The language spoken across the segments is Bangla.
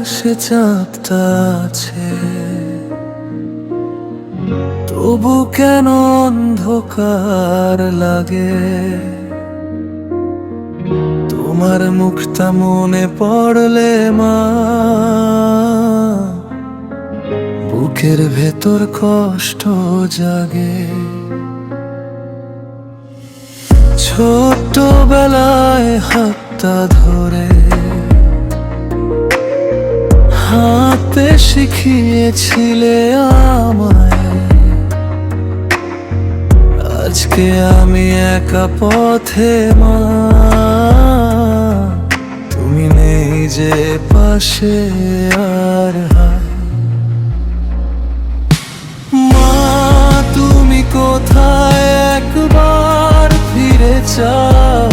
আকাশে চাঁদটা আছে, তবু কেন অন্ধকার লাগে? তোমার মুখটা মনে পড়লে মা, বুকের ভেতর কষ্ট জাগে। ছোটবেলায় হাতটা ধরে হাঁটতে শিখিয়েছিলে আমায়, আজকে আমি একা পথে মা, তুমি নেই যে পাশে আর হায়। মা তুমি কোথায়, একবার ফিরে চাও,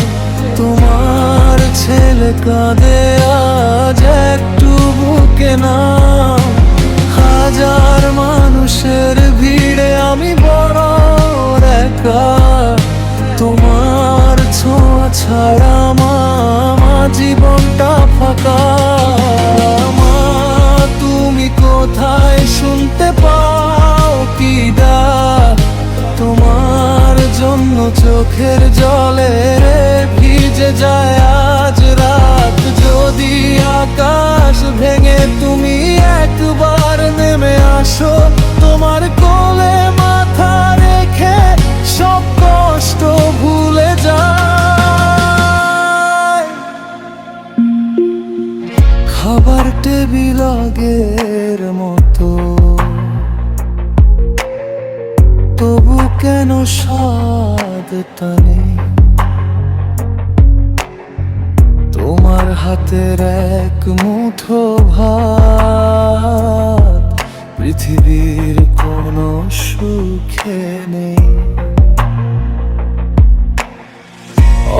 তোমার ছেলে কাঁদে আজ একটু বুকে নাও। হাজার মানুষের ভিড়ে আমি বড় একা, তোমার ছোঁয়া ছাড়া মা জীবনটা ফাঁকা। মা তুমি কোথায়, শুনতে পাও কি ডাক? তোমার জন্য চোখের জলে ভিজে যায় আজ রাত। যদি আকাশ ভেঙে তুমি একবার নেমে আসো, তোমার কোলে মাথা রেখে সব কষ্ট ভুলে যায়। খাবার টেবিল আগের মতো, তবু কেন স্বাদটা নেই? তোমার হাতের এক মুঠো ভাত পৃথিবীর কোনো সুখে নেই।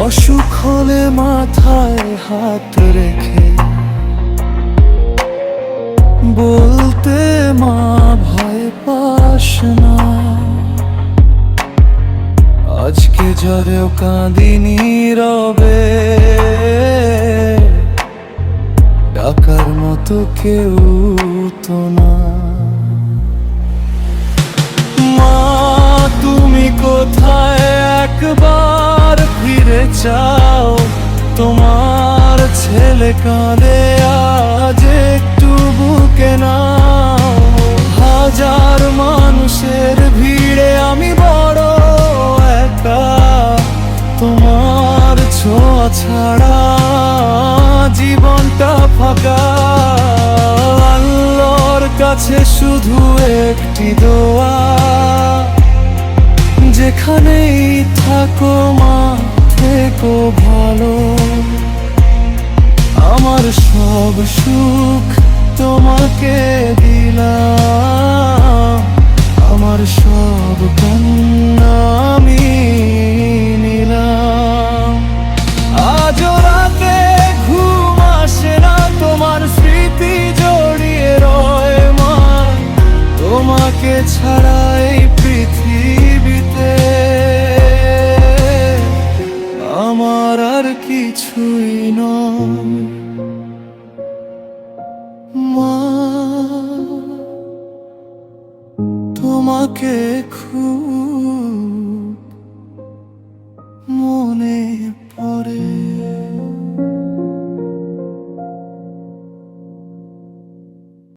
অসুখ হলে মাথায় হাত রেখে বলতে মা ভয় পাস না, আজকে জ্বরেও কাঁদিনি রবে, ডাকার মতো কেউ তো না। মা তুমি কোথায়, একবার ফিরে চাও, তোমার ছেলে কাঁদে আজ একটু বুকে নাও। হাজার মানুষের ভিড়ে আমি বড় একা, তোমার ছোঁয়া ছাড়া জীবনটা ফাঁকা। আল্লাহর কাছে শুধু একটি দোয়া, যেখানেই থাকো মা থেকো ভালো। আমার সব সুখ তোমাকে দিলাম, আমার সব কান্না আমি নিলাম। আজ রাতে ঘুম আসে না, তোমার স্মৃতি জড়িয়ে রয় মা। তোমাকে ছাড়া এই পৃথিবীতে আমার আর কিছুই নয়। মা তোমাকে খুব মনে পড়ে।